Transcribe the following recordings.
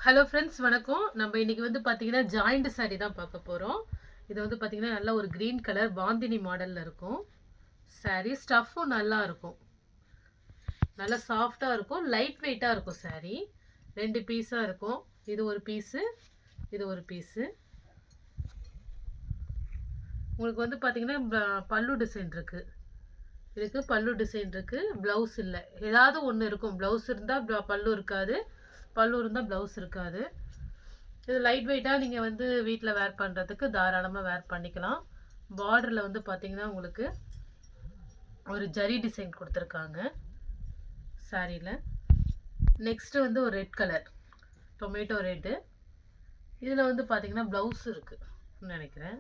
Hello friends, வணக்கம். நம்ம இன்னைக்கு வந்து பார்த்தீங்கன்னா ஜாயிண்ட் saree தான் பார்க்க போகிறோம். இது வந்து பார்த்தீங்கன்னா நல்ல ஒரு க்ரீன் கலர் பாந்தினி மாடலில் இருக்கும். saree ஸ்டஃப்பும் நல்லா இருக்கும், நல்லா சாஃப்டாக இருக்கும், லைட் வெயிட்டாக இருக்கும். saree ரெண்டு பீஸாக இருக்கும். இது ஒரு பீஸு, இது ஒரு பீஸு. உங்களுக்கு வந்து பார்த்தீங்கன்னா பல்லு டிசைன் இருக்குது. இதுக்கு பல்லு டிசைன் இருக்குது, ப்ளவுஸ் இல்லை. ஏதாவது ஒன்று இருக்கும். ப்ளவுஸ் இருந்தால் பல்லு இருக்காது, பல்லு இருந்தால் ப்ளவுஸ் இருக்காது. இது லைட் வெயிட்டாக நீங்கள் வந்து வீட்டில் வேர் பண்ணுறதுக்கு தாராளமாக வேர் பண்ணிக்கலாம். பார்டரில் வந்து பார்த்தீங்கன்னா உங்களுக்கு ஒரு ஜரி டிசைன் கொடுத்துருக்காங்க சாரியில். நெக்ஸ்ட்டு வந்து ஒரு ரெட் கலர், டொமேட்டோ ரெட்டு. இதில் வந்து பார்த்தீங்கன்னா ப்ளவுஸ் இருக்குன்னு நினைக்கிறேன்.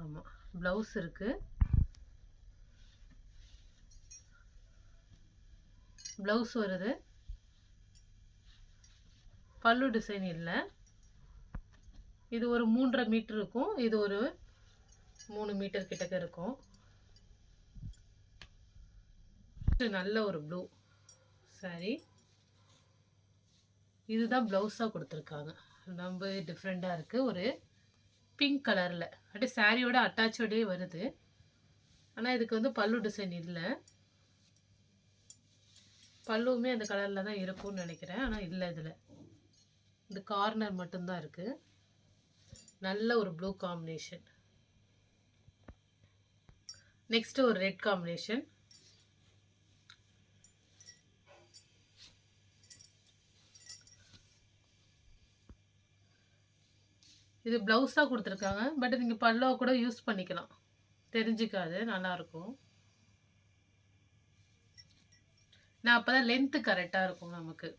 ஆமாம், ப்ளவுஸ் இருக்குது. ப்ளவுஸ் வருது, பல்லு டிசைன் இல்லை. இது ஒரு 3.5 மீட்டர் இருக்கும், இது ஒரு 3 மீட்டர் கிட்டக்க இருக்கும். நல்ல ஒரு ப்ளூ சாரி. இதுதான் ப்ளவுஸாக கொடுத்துருக்காங்க. ரொம்ப டிஃப்ரெண்ட்டாக இருக்குது. ஒரு பிங்க் கலரில் அப்படியே சாரியோட அட்டாச்சோடே வருது. ஆனால் இதுக்கு வந்து பல்லு டிசைன் இல்லை. பல்லுவுமே அந்த கலரில் தான் இருக்கும்னு நினைக்கிறேன், ஆனால் இல்லை. இதில் இந்த கார்னர் மட்டும்தான் இருக்குது. நல்ல ஒரு ப்ளூ காம்பினேஷன். நெக்ஸ்ட் ஒரு ரெட் காம்பினேஷன். இது ப்ளவுஸாக கொடுத்துருக்காங்க, பட் நீங்கள் பல்லுவா கூட யூஸ் பண்ணிக்கலாம், தெரிஞ்சுக்காது, நல்லாயிருக்கும். நான் அப்போ தான் லென்த்து கரெக்டாக இருக்கும். நமக்கு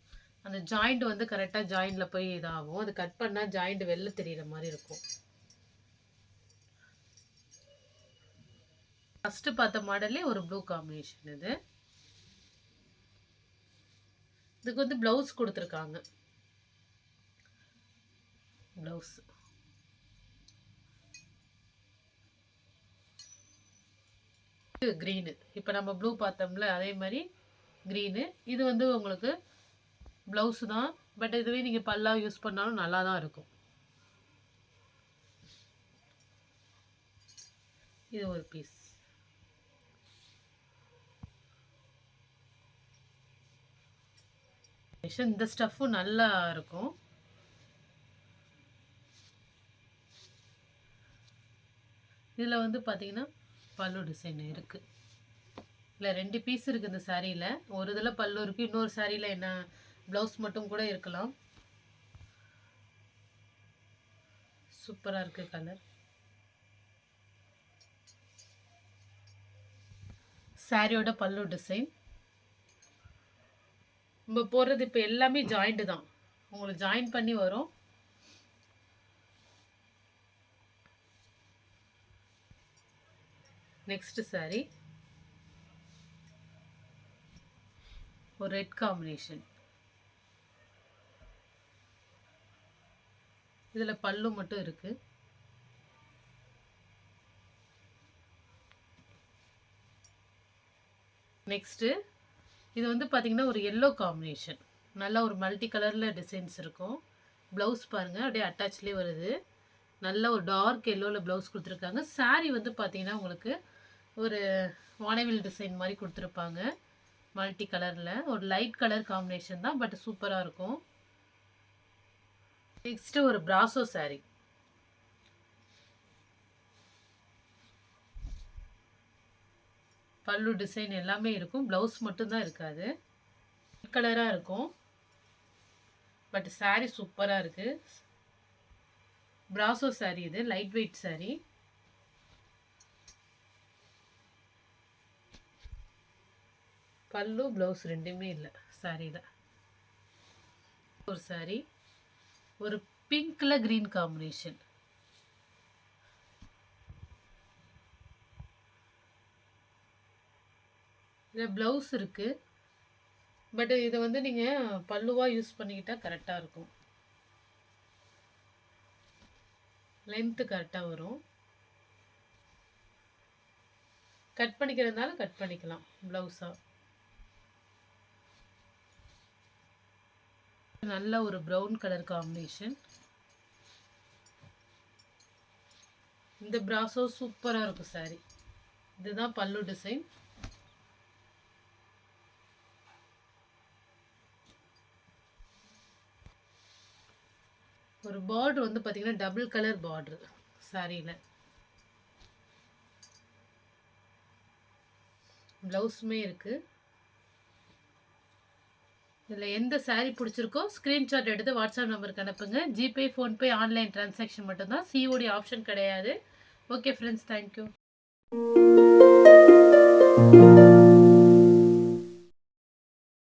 அந்த ஜாயிண்ட் வந்து கரெக்டாக ஜாயிண்டில் போய் இதாகும். அது கட் பண்ணால் ஜாயிண்ட் வெளில தெரிகிற மாதிரி இருக்கும். ஃபஸ்ட்டு பார்த்த மாடலே ஒரு ப்ளூ காம்பினேஷன். இதுக்கு வந்து ப்ளவுஸ் கொடுத்துருக்காங்க. Blouse green. இப்போ நம்ம ப்ளூ பார்த்தோம்ல, அதே மாதிரி க்ரீனு. இது வந்து உங்களுக்கு ப்ளவுஸு தான், பட் இதுவே நீங்கள் பல்லா யூஸ் பண்ணாலும் நல்லா தான் இருக்கும். இது ஒரு பீஸ். இந்த ஸ்டஃப்பும் நல்லா இருக்கும். இதில் வந்து பார்த்தீங்கன்னா பல்லு டிசைன் இருக்குது. இல்லை, 2 பீஸ் இருக்குது இந்த சாரியில். ஒரு இதில் பல்லு இருக்குது, இன்னொரு சாரியில் என்ன ப்ளவுஸ் மட்டும் கூட இருக்கலாம். சூப்பராக இருக்குது கலர். சாரியோட பல்லு டிசைன் நம்ம போடுறது இப்போ எல்லாமே ஜாயிண்ட் தான், உங்களுக்கு ஜாயின் பண்ணி வரும். நெக்ஸ்ட் சாரி ஒரு ரெட் காம்பினேஷன். இதில் பல்லு மட்டும் இருக்கு. நெக்ஸ்ட்டு இது வந்து பார்த்தீங்கன்னா ஒரு எல்லோ காம்பினேஷன். நல்லா ஒரு மல்டி கலரில் டிசைன்ஸ் இருக்கும். ப்ளவுஸ் பாருங்கள், அப்படியே அட்டாச்லேயே வருது. நல்ல ஒரு டார்க் எல்லோவில் ப்ளவுஸ் கொடுத்துருக்காங்க. சாரீ வந்து பார்த்தீங்கன்னா உங்களுக்கு ஒரு வானவில் டிசைன் மாதிரி கொடுத்துருப்பாங்க. மல்டி கலரில் ஒரு லைட் கலர் காம்பினேஷன் தான், பட் சூப்பராக இருக்கும். நெக்ஸ்ட்டு ஒரு பிராசோ சாரீ. பல்லு டிசைன் எல்லாமே இருக்கும், ப்ளவுஸ் மட்டும்தான் இருக்காது. ரெட் கலராக இருக்கும், பட் சாரீ சூப்பராக இருக்குது. பிராசோ சாரீ, இது லைட் வெயிட் சாரீ. பல்லு ப்ளவுஸ் ரெண்டுமே இல்லை சாரியில். ஒரு சாரீ ஒரு பிங்க்ல கிரீன் காம்பினேஷன். இதில் ப்ளவுஸ் இருக்குது, பட் இதை வந்து நீங்கள் பல்லுவாக யூஸ் பண்ணிக்கிட்டால் கரெக்டாக இருக்கும். லென்த்து கரெக்டாக வரும். கட் பண்ணிக்கிறதுனால கட் பண்ணிக்கலாம் ப்ளவுஸாக. நல்ல ஒரு ப்ரௌன் கலர் காம்பினேஷன். இந்த பிராசோ சூப்பராக இருக்கும் சாரி. இதுதான் பல்லு டிசைன். ஒரு பார்டர் வந்து பார்த்தீங்கன்னா டபுள் கலர் பார்டர் சாரியில். ப்ளவுஸுமே இருக்குது. இதில் எந்த சாரீ பிடிச்சிருக்கோ ஸ்க்ரீன்ஷாட் எடுத்து வாட்ஸ்அப் நம்பருக்கு அனுப்புங்க. ஜிபே, ஃபோன்பே, ஆன்லைன் டிரான்சாக்ஷன் மட்டும்தான். சிஓடி ஆப்ஷன் கிடையாது. Okay friends, thank you.